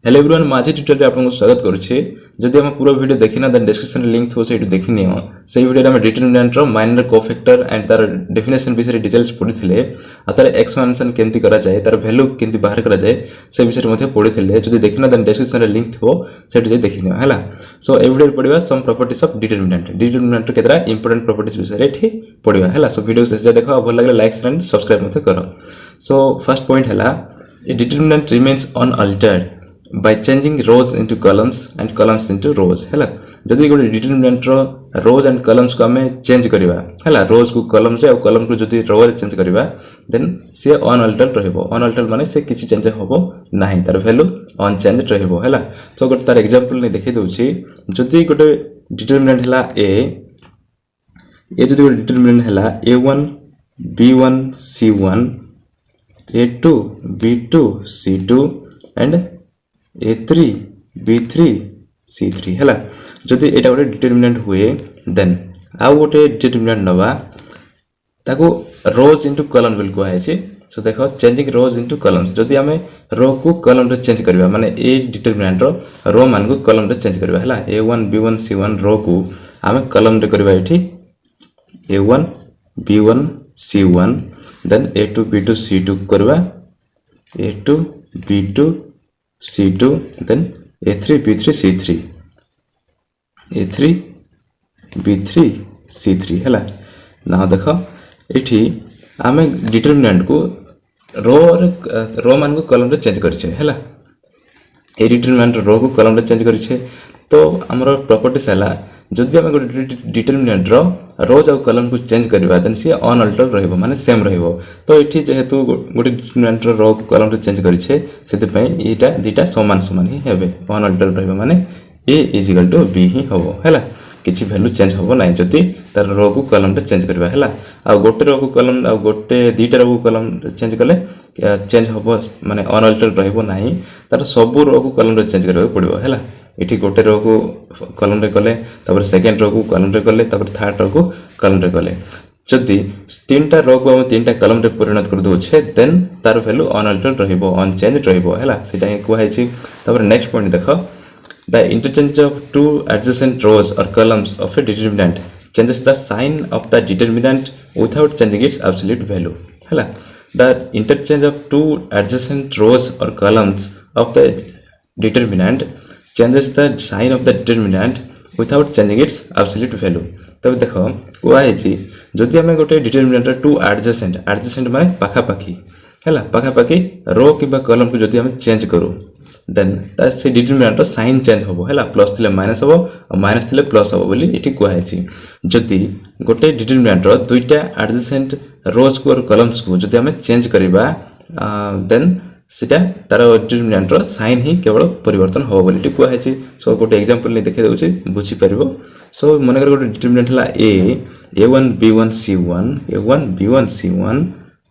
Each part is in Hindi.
हेलो एवरीवन माझे ट्यूटोरियल रे आपको स्वागत करुछे। जदि हम पूरा वीडियो देखिना देन डिस्क्रिप्शन रे लिंक थो सेटु देखिनियो। सेही वीडियो रे हम डिटरमिनेंट रो माइनर कोफैक्टर एंड तार डेफिनेशन विषय डिटेल्स पढिथिले आ तार एक्सपेंशन केंति करा जाय तार वैल्यू केंति बाहर करा जाय से विषय मध्ये पढिथिले। जदि देखिना देन डिस्क्रिप्शन रे लिंक थो सेटु जे देखिनियो हैला। सो ए वीडियो रे पढिबा सम प्रॉपर्टीज ऑफ डिटरमिनेंट रो केतरा इंपोर्टेंट प्रॉपर्टीज विषय रे एठी पढिबा हैला। सो वीडियो से देखो भल लागले लाइक शेयर एंड सब्सक्राइब मध्ये करो। सो फर्स्ट पॉइंट हैला a determinant remains unaltered by changing rows into columns and columns into rows हैला। जदि गोटे डिटरमिनेंट रो rows and columns को हमें चेंज करिवा हैला, rows को columns रे और column को जदि row रे चेंज करिवा देन से अनअल्टर्ड रहइबो। अनअल्टर्ड माने से किछि चेंज होबो नाही, तार वैल्यू अनचेंज्ड रहइबो हैला। सो गोटे तार एग्जांपल नै देखै दउछि। जदि गोटे डिटरमिनेंट हैला ए जदि गोटे डिटरमिनेंट हैला a1 b1 c1 a2 b2 c2 and a3 b3 c3 हैला। जदि एटा गोटे डिटरमिनेंट हुए देन आउ गोटे डिटरमिनेंट नवा ताको रोज इनटू कॉलम बिल को है। सो देखो चेंजिंग रोज इनटू कॉलम्स जदि हमें रो को कॉलम रे चेंज करबा माने ए डिटरमिनेंट रो मान को कॉलम रे चेंज करबा हैला। a1 b1 c1 रो को हमें कॉलम रे करबा एठी a1 b1 c1 then a2 b2 c2 करबा a2 b2 c2 then a3 b3 c3 a3 b3 c3 हैला। ना देखो एठी आमे डिटरमिनेंट को रो मान को कॉलम रे चेंज करिछे हैला। ए डिटरमिनेंट रो को कॉलम रे चेंज करिछे तो हमर प्रॉपर्टीज हैला जदि हम गोटे डिटरमिनेंट रोज और कॉलम को चेंज करबा देन सी अनअल्टर्ड रहइबो माने सेम रहइबो। तो एठी जेहेतु गोटे डिटरमिनेंट रो को कॉलम रे चेंज करिछे सेते पई एटा दुटा समान समान ही हेबे। अनअल्टर्ड रहइबो माने a इक्वल टू b ही होबो हैला। किछि वैल्यू चेंज होबो नै जदि तार रो को कॉलम रे चेंज करबा हैला। आ गोटे रो को कॉलम आ गोटे दुटा रो को कॉलम चेंज कले चेंज होबो माने अनअल्टर्ड रहइबो नै, तार सब रो को कॉलम रे चेंज करबा पड़िबो हैला। इठी गोटे रो को कॉलम रे कले तापर सेकंड रो को कॉलम रे कले तापर थर्ड रो को कॉलम रे कले जदि तीनटा रो को हम तीनटा कॉलम रे परिणत कर दउ छे देन तार वैल्यू अनअल्टर्ड रहइबो अनचेंज्ड रहइबो हैला। सेटा ही को हाइछि। तापर नेक्स्ट पॉइंट देखो the interchange of two adjacent rows or columns of a determinant changes the sign of the determinant without changing its absolute value हैला। the interchange of two adjacent rows or columns of the determinant changes the sign of the determinant without changing its absolute value। तब देखो को आइछि जदि हमें गोटे डिटरमिनेंट टू एडजेसेंट माने पाखा पाखी हैला, पाखा पाखी रो किबा कॉलम को जदि हम चेंज करू देन ता से डिटरमिनेंट साइन चेंज होबो हैला। प्लस थिले माइनस होबो और माइनस थिले प्लस होबो बोली एठी को आइछि। जदि गोटे डिटरमिनेंट दुईटा एडजेसेंट रोज को और कॉलम्स को जदि हम चेंज करबा देन सेटा तार डिटरमिनेंट साइन ही केवल परिवर्तन हो बोली एठी को आइछि। सो गोटे एग्जांपल नै देखै दउछि बुझी परिबो। सो मन कर गोटे डिटरमिनेंट हला a1 b1 c1 a1 b1 c1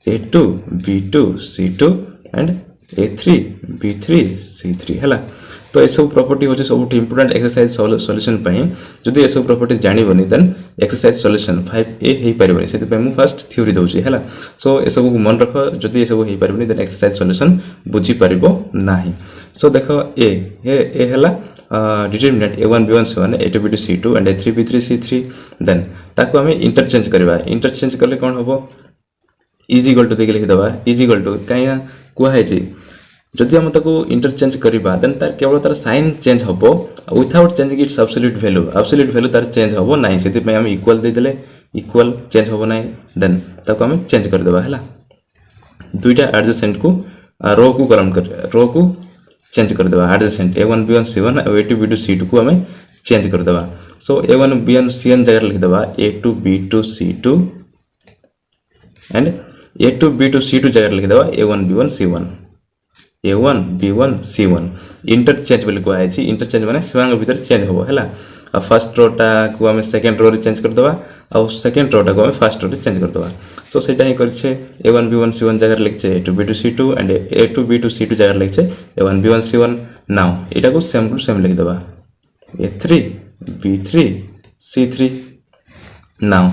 a2 b2 c2 and a3 b3 c3 हैला। तो ए सब प्रॉपर्टी होचे सबुठ इंपोर्टेंट एक्सरसाइज सॉल्यूशन पई जदि ए सब प्रॉपर्टीज जानि बनी देन एक्सरसाइज सॉल्यूशन 5a हे परिबनी सेति पई मु फर्स्ट थ्योरी दउची हैला। सो ए सब को मन रखो जदि ए सब हे परिबनी देन एक्सरसाइज सॉल्यूशन बुझी परिबो नाही। सो देखो ए हैला determinant a1 b1 c1 a2 b2 c2 and a3 b3 c3 then ताको हमें इंटरचेंज करबा। इंटरचेंज करले कोन होबो इज इक्वल टू देके लिख दबा। इज इक्वल टू काया को है जी जदि हम ताको इंटरचेंज करबा देन तार केवल तार साइन चेंज होबो without changing it's absolute value तार चेंज होबो नाही। सेति पय हम इक्वल दे देले इक्वल चेंज होबो नाही देन ताको हम चेंज कर देबा हैला। दुईटा एडजेसेंट को रो को कॉलम कर रो को चेंज कर देबा। एडजेसेंट a1 b1 c1 और a2 b2 c2 को हमें चेंज कर देबा। सो a1 b1 c1 जगह लिख देबा a2 b2 c2 and a2 b2 c2 जगह लिख देबा a1 b1 c1 a1 b1 c1 interchange बोली को आइछि। इंटरचेंज माने सेमान भीतर चेंज होबो हैला। आ फर्स्ट रो टा को हमें सेकंड रो रे चेंज कर देबा और सेकंड रो टा को हमें फर्स्ट रो रे चेंज कर देबा। सो सेटा ही करछे a1 b1 c1 जगह लिखछे a2 b2 c2 and a2 b2 c2 जगह लिखछे a1 b1 c1। नाउ एटा को सेम टू सेम लिख देबा a3 b3 c3। नाउ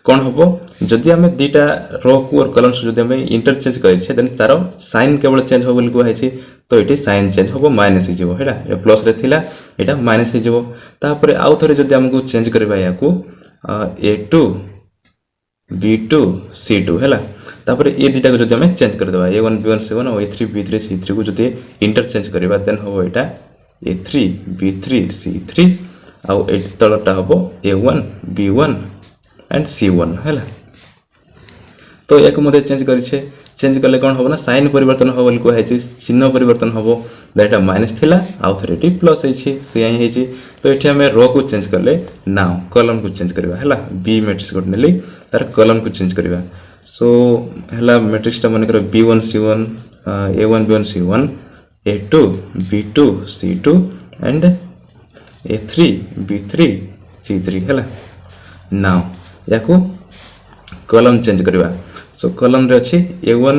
कौन होबो जदि हमें दुटा रो को और कॉलम्स जदि हमें इंटरचेंज करिछे देन तारो साइन केवल चेंज हो बोली को है छी। तो ये साइन चेंज हम माइनस हो प्लस रे थिला एटा माइनस हो तापर आउ थरे जदि हमको चेंज करबा या को a2 b2 c2 हैला तापर ए दुटा को जदि हम चेंज कर देबा a1 b1 c1 और a3 b3 c3 को जदि इंटरचेंज करबा देन हो एटा a3 b3 c3 आउ ए तलटा हो a1 b1 एंड c1 हैला तो एक मते चेंज करिछे चेंज करले कोन हो ना साइन परिवर्तन हो बोली को है चिन्ह परिवर्तन हो दैट माइनस थिला आउ थरेटी प्लस है से ही है तो एठी हमें रो को चेंज करले नाउ कॉलम को चेंज करबा हैला बी मैट्रिक्स को नेली तार कॉलम को चेंज करबा सो हैला मैट्रिक्स ता मन कर b1 c1 a1 b1 c1 a2 b2 c2 and a3 b3 c3 हैला नाउ याको कॉलम चेंज करबा सो कॉलम रे अछि a1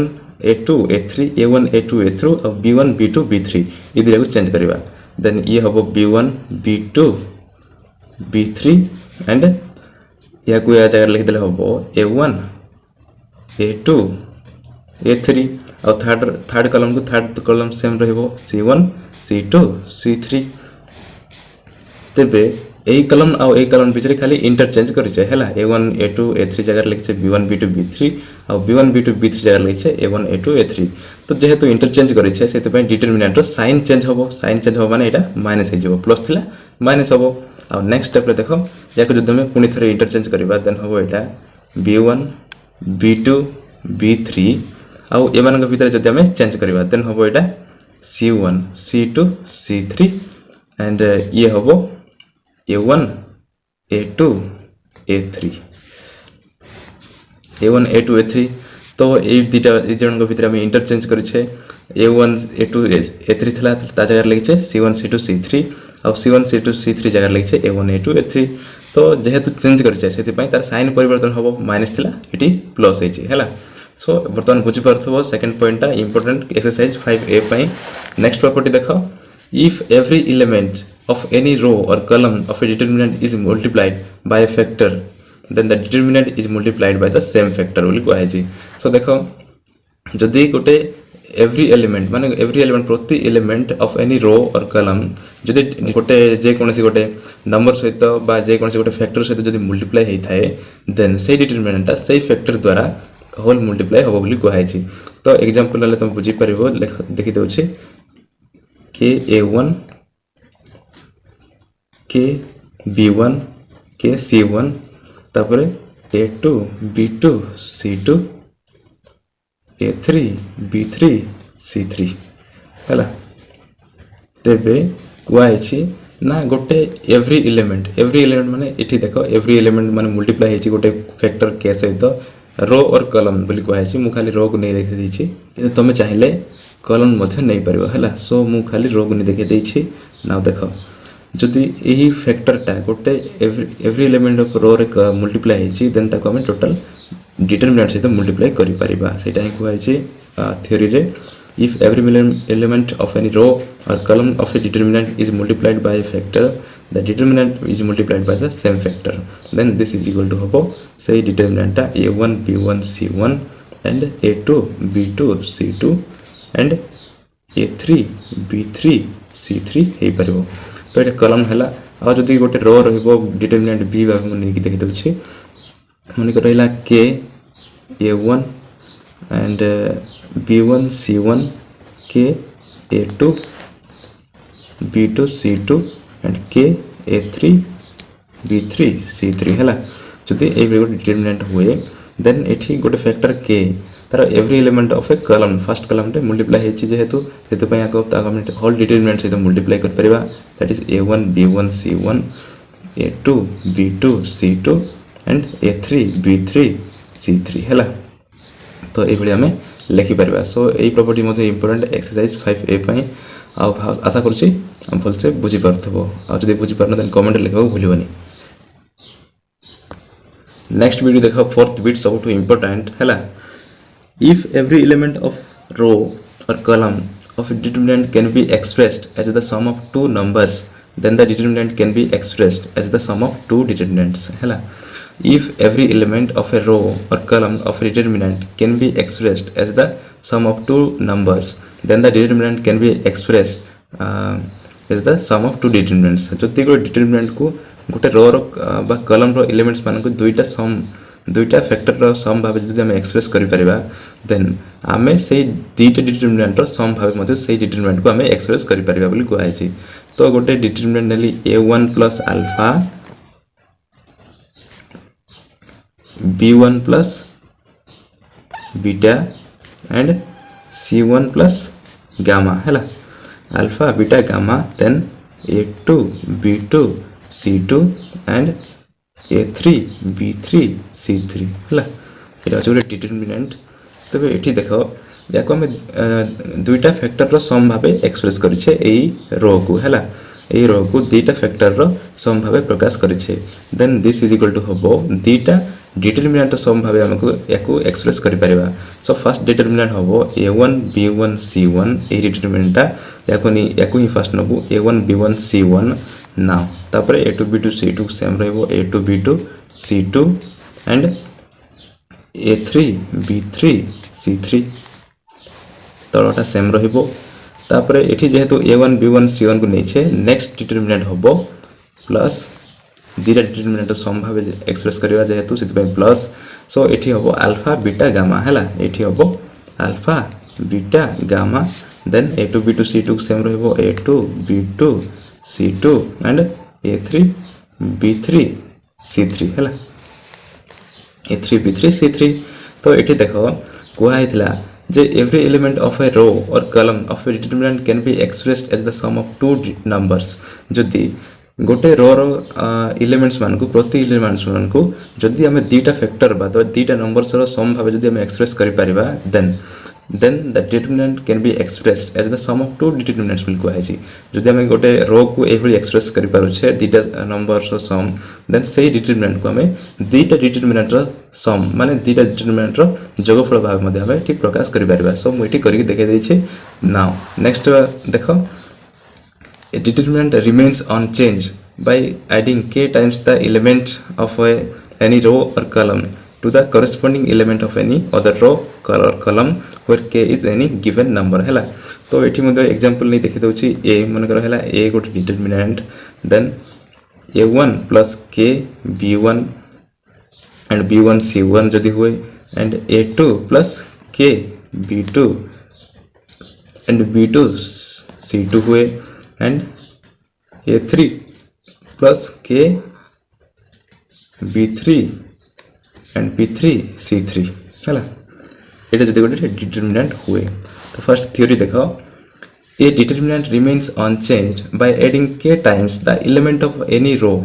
a2 a3 a1 a2 a3 और b1 b2 b3 ई दिरा को चेंज करबा देन ये हबो b1 b2 b3 एंड या को या जगह लिख देले हबो a1 a2 a3 और थर्ड कॉलम को थर्ड कॉलम सेम रहबो c1 c2 c3 तबे एही कॉलम आ एही कॉलम बीच रे खाली इंटरचेंज करिছে हैला a1 a2 a3 जगह लिखছে b1 b2 b3 और b1 b2 b3 जगह लिखছে a1 a2 a3 तो जेहेतु इंटरचेंज करिছে सेते पय डिटरमिनेंट रो साइन चेंज हो माने एटा माइनस हे जेबो प्लस थिला माइनस होबो और नेक्स्ट स्टेप रे देखो याको जदि हम पुनी थरे इंटरचेंज करबा देन होबो एटा b1 b2 b3 और एमान के भीतर जदि हम चेंज करबा देन होबो एटा c1 c2 c3 एंड ये होबो a1 a2 a3 a1 a2 a3 तो ए दुटा ए जन को भीतर हम इंटरचेंज करिছে a1 a2 a3 थला ता जगह लिखছে c1 c2 c3 और c1 c2 c3 जगह लिखছে a1 a2 a3 तो जेहेतु चेंज करिছে सेति पय तार साइन परिवर्तन होबो माइनस थला एटी प्लस हेछि हैला सो वर्तमान बुझि परथबो सेकंड पॉइंट ता इंपोर्टेंट एक्सरसाइज 5a पय नेक्स्ट प्रॉपर्टी देखो if every element of any row or column of a determinant is multiplied by a factor then the determinant is multiplied by the same factor बोली को है सो देखो जदि गोटे every element माने every element प्रति element of any row or column जदि गोटे जे कोनसी गोटे नंबर सहित बा जे कोनसी गोटे फैक्टर सहित जदि मल्टीप्लाई हेइ थाए देन से डिटरमिनेंट ता से फैक्टर द्वारा होल मल्टीप्लाई होबो बोली को है तो एग्जांपल ले तुम बुझी परिबो देखि दउछि के a1 के b1 के c1 तापर a2 b2 c2 a3 b3 c3 हैला तेबे कुआइछि ना गोटे एवरी एलिमेंट माने एठी देखो एवरी एलिमेंट माने मल्टीप्लाई हेछि गोटे फैक्टर के सहित रो और कॉलम बोली कुआइछि मु खाली रो को नै देखि दिछि कि तमे चाहिले कॉलम मध्य नहीं पारिबो हैला सो मु खाली रो को नै देखि दैछि नाउ देखो जदि एही फैक्टर टा गोटे एवरी एलिमेंट ऑफ रो रे मल्टीप्लाई हेछि देन ताको हम टोटल डिटरमिनेंट सहित मल्टीप्लाई करि परिबा सेटा ही कुआइछि थ्योरी रे if every element of any row or column of a determinant is multiplied by a factor the determinant is multiplied by the same factor then this is equal to hobo say determinant ta a1 b1 c1 and a2 b2 c2 and a3 b3 c3 हे परबो तो एटा कॉलम हला आ जदी गोटे रो रहबो डिटरमिनेंट b बा हम नै कि देखि दउछि मने कर रहला k a1 and b1 c1 k a2 b2 c2 and k a3 b3 c3 हला जदी ए डिटरमिनेंट हुए देन एठी गोटे फैक्टर k तार every element of A column first column रे मल्टीप्लाई हेछि जेहेतु हेतु पय आको ताको होल डिटरमिनेंट से मल्टीप्लाई कर परिबा that is a1 b1 c1 a2 b2 c2 and a3 b3 c3 हला तो ए भली हमें लिखि परिबा सो एई प्रॉपर्टी मध्ये इंपोर्टेंट एक्सरसाइज 5a पय आ आशा करछि हम भल से बुझि परथबो आ जदि बुझि परन देन कमेंट लिखबो भूलिबनी नेक्स्ट वीडियो देखो फोर्थ बिट सब टू इंपोर्टेंट हला if every element of row or column of a determinant can be expressed as the sum of two numbers then the determinant can be expressed as the sum of two determinants हला if every element of a row or column of a determinant can be expressed as the sum of two numbers, then the determinant can be expressed as the sum of two determinants. जदि गोटे determinant को गोटे रो बा column रो elements मान को दुईटा फैक्टर रो सम भाव जदि हम एक्सप्रेस करि परिबा, देन आमे से दुईटा डिटरमिनेंट रो सम भाव मते से डिटरमिनेंट को आमे एक्सप्रेस करि परिबा बोली कहै छी। तो गोटे determinant Nelly a1 plus alpha b1 plus beta and c1 plus gamma हैला, alpha beta gamma, then a2 b2 c2 and a3 b3 c3 हैला। एटा अछि गोटे डिटरमिनेंट। तबे एठी देखो याको हम दुईटा फैक्टर रो सम भाबे एक्सप्रेस करिछे एई रो को हैला, एई रो को दुईटा फैक्टर रो सम भाबे प्रकाश करिछे। Then this is equal to हबो दुईटा डिटरमिनेंट सम भाबे हमको याको एक्सप्रेस करि परिबा। सो फर्स्ट डिटरमिनेंट हबो a1 b1 c1, ए डिटरमिनेंटटा याको ही फर्स्ट नबो a1 b1 c1 नाउ, तापर a2 b2 c2 सेम रहबो a2 b2 c2 and a3 b3 c3 तळटा same रहबो। तापर एठी जेहेतु a1 b1 c1 को नै छे, नेक्स्ट डिटरमिनेंट हबो प्लस दुईटा डिटरमिनेंट सम भाबे एक्सप्रेस करबा जेहेतु सेति पे प्लस। सो एठी हबो अल्फा बीटा गामा हैला, एठी हबो alpha beta gamma, then a2 b2 c2 same रहबो a2 b2 c2 and a3 b3 c3 हैला, a3 b3 c3। तो एठी देखो कोहा हितला जे every element of a row or column of a determinant can be expressed as the sum of two numbers. जदि गोटे रो रो एलिमेंट्स मान को प्रति एलिमेंट्स मान को जदि हमें दुईटा फैक्टर बा तो दुईटा नंबर्स रो सम भाबे जदि हम एक्सप्रेस करि परिबा, then the determinant can be expressed as the sum of two determinants will कहै छी। जदि हम गोटे रो को एभली एक्सप्रेस करि पारु छे दुईटा नंबर्स रो सम, देन सेही डिटरमिनेंट को हमें दुईटा डिटरमिनेंट रो सम माने दुईटा डिटरमिनेंट रो जोगफल भाव मध्ये हमें ठीक प्रकाश करि पारिबा। सो मुइटी करिक देखे दै छी। नाउ नेक्स्ट देखो, a determinant remains unchanged by adding k times the element of any row or column to the corresponding element of any other row or column where k is any given number हैला। तो एठी मध्ये एग्जांपल नै देखि दउची a मन कर हैला, a गोटे determinant, then a1 plus k b1 and b1 c1 जदि होय, and a2 plus k b2 and b2 c2 होय, and a3 plus k b3 and p3 c3 हैला। एटा जदि गोटे डिटरमिनेंट हुए तो फर्स्ट थ्योरी देखो, a determinant remains unchanged by adding k times the element of any row,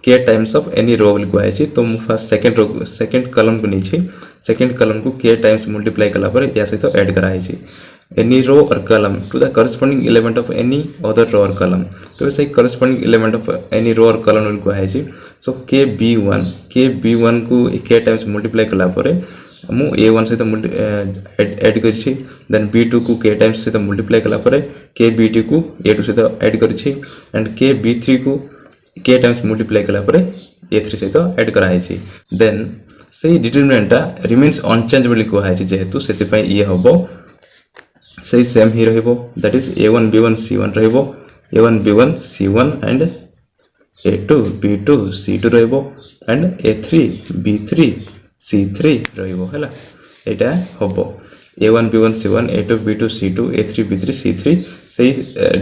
k times of any row बोली कहै छी। तो मु फर्स्ट सेकंड कॉलम को नीचे सेकंड कॉलम को k टाइम्स मल्टीप्लाई कला पर या सहित ऐड कराइ छी any row or column to the corresponding element of any other row or column। तो वैसे corresponding element of any row or column will कहै छी। सो kb1 को k टाइम्स मल्टीप्लाई कला पर मु a1 सहित ऐड करि छी, देन b2 को k टाइम्स सहित मल्टीप्लाई कला पर kb2 को a2 सहित ऐड करि छी, एंड kb3 को k टाइम्स मल्टीप्लाई कला पर a3 सहित ऐड कराइ छी। देन से डिटरमिनेंटटा रिमेन्स अनचेंज बोली कहै छी, जेहेतु सेति पय ये हबो सही सेम ही रहिबो, that is a1 b1 c1 रहिबो, a1 b1 c1 and a2 b2 c2 रहिबो, एंड a3 b3 c3 रहिबो हैला। एटा हबो a1 b1 c1 a2 b2 c2 a3 b3 c3 सही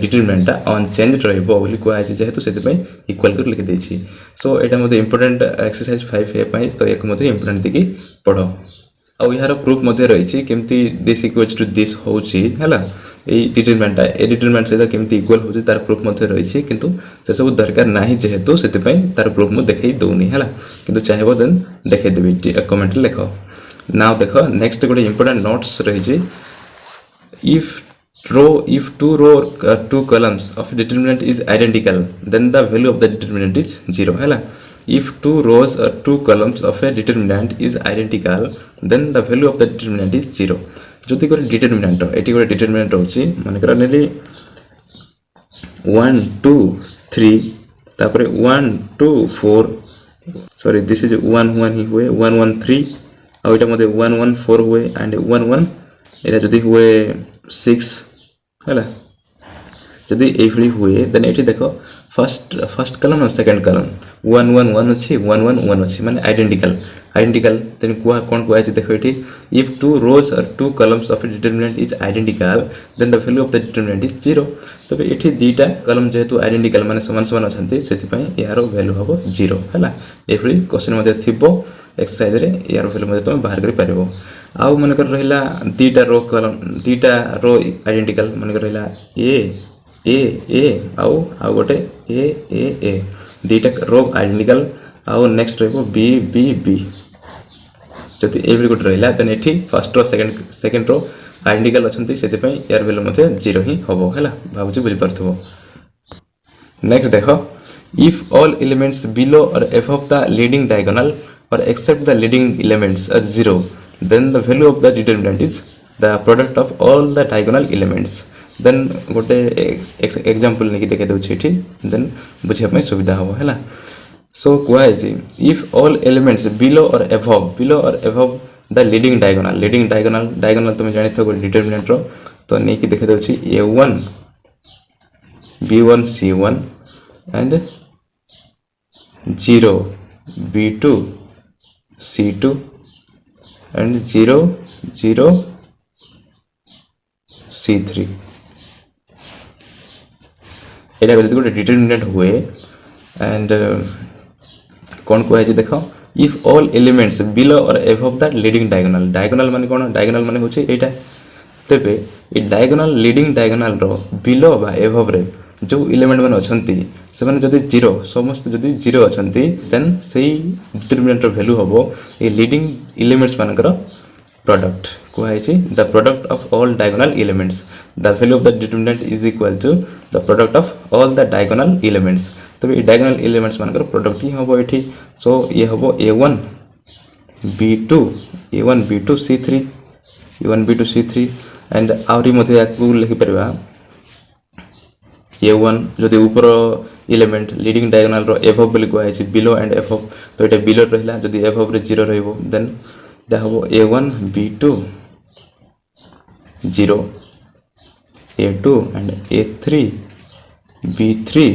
डिटरमिनेंटटा अनचेंज रहिबो बोली कहै छी, जेहेतु सेति पय इक्वल कर लिख दै छी। सो एटा मते इंपोर्टेंट एक्सरसाइज 5a पय, तो एक मते इंपोर्टेंट दिकी पढो। आ यार प्रूफ मध्य रही केमती दिस इक्वल्स टू दिस होची हैला, ए डिटरमिनेंटटा ए डिटरमिनेंट सहित केमती इक्वल होची तार प्रूफ मध्य रही, किंतु से सब दरकार नाही जेहेतु सेति पय तार प्रूफ मु देखै दउनी हैला, किंतु चाहेबो देन देखै देबी कमेंट लेखो। नाउ देखो नेक्स्ट गोटे इंपोर्टेंट नोट्स रही, if two row or two columns of a determinant is identical, then the value of the determinant is 0 हैला। If two rows or two columns of a determinant is identical, then the value of the determinant is 0। जदि गोटे डिटरमिनेंट एटी गोटे डिटरमिनेंट होची माने कर नेली 1 2 3 तापर 1 2 4 सॉरी दिस इज 1 1 ही हुए 1 1 3 आउ एटा मते 1 1 4 हुए एंड 1 1 एटा जदी हुए 6 हला जदी ए भली हुए देन एठी देखो फर्स्ट कॉलम और सेकंड कॉलम 1 1 1 अछि 1 1 1 अछि माने आइडेंटिकल देन कोन कोआ अछि देखो एठी इफ टू रोज और two columns of a determinant is identical then the value of the determinant is 0 तबे एठी दीटा कॉलम जेहेतु आइडेंटिकल माने समान समान अछंती सेति पई यार वैल्यू हबो 0 हला ए भली क्वेश्चन मध्ये थिबो एक्सरसाइज रे यार वैल्यू मध्ये तुम बाहर करि परिबो आउ मन कर रहिला दीटा रो कॉलम दीटा रो आइडेंटिकल मन कर रहिला ए आउ गोटे ए दीटा रो आइडेंटिकल आउ नेक्स्ट रहबो बी जति एवरी गोटे रहिला देन एठी first row second row identical अछंती सेति पई यार वैल्यू मध्ये 0 ही हबो हैला भाबुची बुझि परथबो नेक्स्ट देखो इफ ऑल एलिमेंट्स बिलो और above the leading diagonal or except the leading elements are 0 then the value of the determinant is the product of all the diagonal elements then गोटे एग्जांपल नेकी देखे दउ छी देन बुझिया में सुविधा हो हैला सो कोआ है इफ ऑल एलिमेंट्स बिलो और above द लीडिंग डायगोनल तुम जानि थो डिटरमिनेंट रो तो नेकी देखे दउ छी a1 b1 c1 and 0 b2 c2 and 0 0 c3 एटा जदि गोटे डिटरमिनेंट हुए एंड कौन को है देखो इफ ऑल एलिमेंट्स बिलो और above द लीडिंग डायगोनल माने कोन डायगोनल माने होचे एटा तेबे ए डायगोनल लीडिंग डायगोनल रो बिलो बा above रे जो एलिमेंट माने अछंती से माने जदि 0 समस्त जदि 0 अछंती देन सेही डिटरमिनेंट रो वैल्यू हबो ए लीडिंग एलिमेंट्स मानकर product को है the product of all diagonal elements the value of the determinant is equal to the product of all the diagonal elements तो ये diagonal elements मानकर product ही होबो एठी सो ये होबो a1 b2 c3 एंड आउरी मध्ये याकू लिखि परबा a1 जदि ऊपर एलिमेंट लीडिंग डायगोनल रो above बोली को है बिलो एंड above तो एटा बिलो रहला जदि above रे 0 रहइबो देन दा हबो a1 b2 0 a2 and a3 b3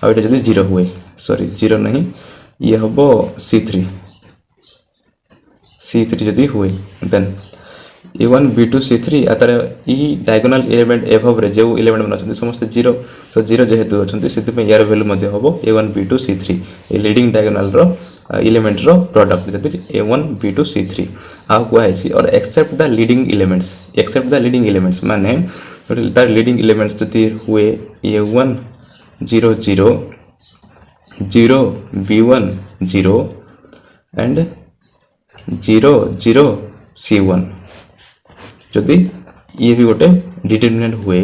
आ एटा जदि 0 हुए सॉरी 0 नहीं ये हबो c3 जदि हुए देन a1 b2 c3 आतर ई डायगोनल एलिमेंट above रे जो एलिमेंट मन अछंती समस्त 0 सो 0 जेहेतु अछंती सेति पे यार वैल्यू मध्ये हबो a1 b2 c3 ए लीडिंग डायगोनल रो एलिमेंट रो प्रोडक्ट जति a1 b2 c3 आ को है और एक्सेप्ट द लीडिंग एलिमेंट्स माने तार लीडिंग एलिमेंट्स जति हुए a1 0 0 0 b1 0 एंड 0 0 c1 जदि ये भी गोटे डिटरमिनेंट हुए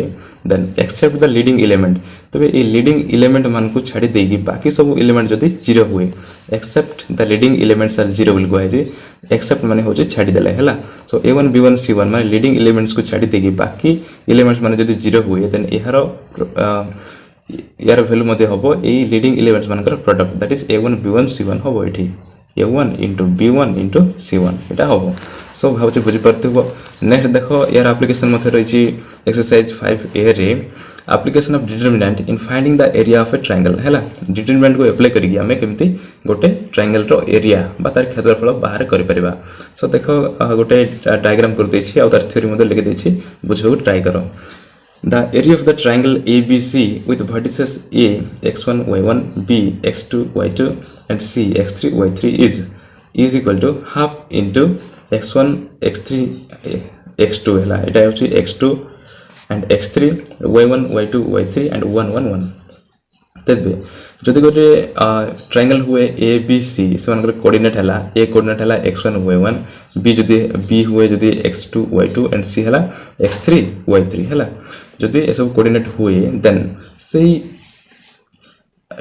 then except the leading element तबे ए लीडिंग एलिमेंट मान को छाड़ी देगी बाकी सब एलिमेंट जदि 0 हुए except the leading elements are 0 बोल को जे एक्सेप्ट माने हो जे छाड़ी देले हला सो a1 b1 c1 माने लीडिंग एलिमेंट्स को छाड़ी देगी बाकी एलिमेंट्स माने जदि 0 हुए देन यार वैल्यू मध्ये हबो ए लीडिंग एलिमेंट्स मानकर product that is a1 b1 c1 हबो एठी a1 into b1 into c1 एटा हबो सो भाबुची बुझि परथिबो नेक्स्ट देखो यार एप्लीकेशन मध्ये रहिची एक्सरसाइज 5a रे application of determinant in finding the area of A triangle हैला डिटरमिनेंट को अप्लाई करिकि हमें केमती गोटे ट्रायंगल रो एरिया बा तार क्षेत्रफल बाहर करि परिबा सो देखो गोटे डायग्राम कर देछि आ तार थ्योरी मध्ये लिखि देछि बुझो ट्राई करो The area of the triangle ABC with vertices A x1 y1 B x2 y2 and C x3 y3 is equal to half into x1 x3 x2 हैला एटा होची x2 and x3 y1 y2 y3 and 1 1 1 तबे जदि गोटे ट्रायंगल हुए ABC से मानकर कोऑर्डिनेट हैला A कोऑर्डिनेट हैला x1 y1 B जदि B हुए जदि x2 y2 and C हैला x3 y3 हैला जदि ए सब कोऑर्डिनेट हुए देन से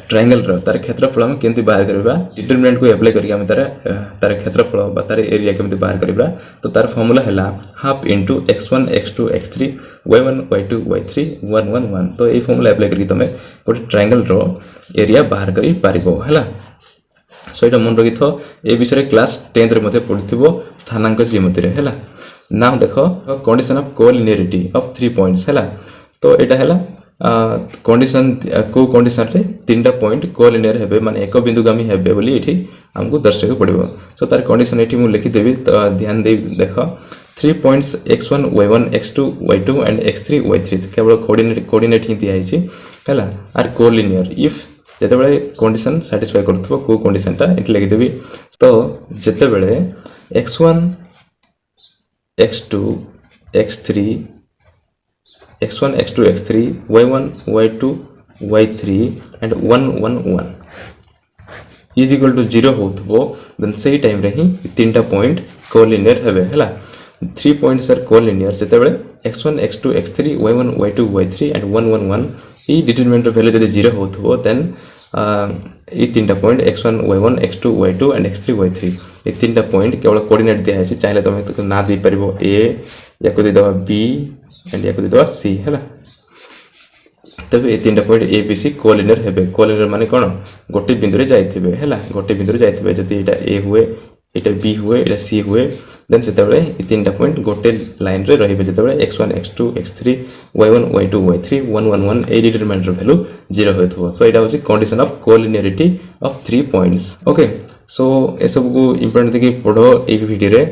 ट्रायंगल रो तार क्षेत्रफल हम केमती बाहर करबा डिटरमिनेंट को अप्लाई करिया हम तार क्षेत्रफल बा तार एरिया केमती बाहर करबा तो तार फार्मूला हैला half into x1 x2 x3 y1 y2 y3 1 1 1 तो ए फार्मूला अप्लाई करी तमे गोटे ट्रायंगल रो एरिया बाहर करी पारिबो हैला सो ये मन रखि ए विषय क्लास 10 रे मते पढिथिबो स्थानांक ज्यामिति रे हैला। नाउ देखो condition of collinearity of 3 points हैला। तो एटा हैला कंडीशन को कंडीशन रे तीनटा पॉइंट कोलिनियर हेबे माने एक बिंदुगामी हेबे बोली एठी हमको दर्शाइक पड़िबो। सो तार कंडीशन एठी मु लिखि देबी। तो ध्यान दे देखो 3 points x1 y1 x2 y2 and x3 y3 केवल कोऑर्डिनेट ही दिया हिची हैला आर कोलिनियर इफ जेतेबेले कंडीशन सैटिस्फाई करथबो को कंडीशन टा एठी लिखि देबी। तो जेतेबेले x1 x2 x3 x1 x2 x3 y1 y2 y3 and 1 1 1 is equal to 0 होथबो देन सही टाइम रे ही तीनटा पॉइंट कोलिनियर हेबे हैला। 3 पॉइंट्स आर कोलिनियर जेतेबेले x1 x2 x3 y1 y2 y3 and 1 1 1 E determinant value जदि 0 होथबो देन ई तीनटा point x1 y1 x2 y2 and x3 y3 ई तीनटा पॉइंट केवल कोऑर्डिनेट दिया है। चाहे तुम तो ना दे परिबो a या को दे दवा b एंड या को दे दवा c हैला। तबे ए तीनटा point A B C collinear हेबे। कोलिनियर माने कोन गोटे बिंदु रे जाइथिबे हैला। गोटे बिंदु रे जाइथिबे जदि एटा ए हुए एटा बी हुए एटा सी हुए देन सेतेबेले ए तीनटा पॉइंट गोटे लाइन रे रहिबे। जेतेबेले x1 x2 x3 y1 y2 y3 1 1 1 ए डिटरमिनेंट रो वैल्यू 0 होथबो। सो एटा होची condition of collinearity of 3 points. Okay so ए सब को इंपोर्टेंट देखि पढो ए वीडियो रे।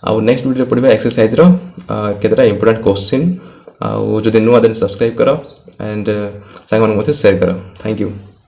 आ नेक्स्ट वीडियो पढिबा एक्सरसाइज रो केतरा इंपोर्टेंट क्वेश्चन। आ जदि नुआ देन सब्सक्राइब करो एंड सांग मन मते शेयर करो। Thank you.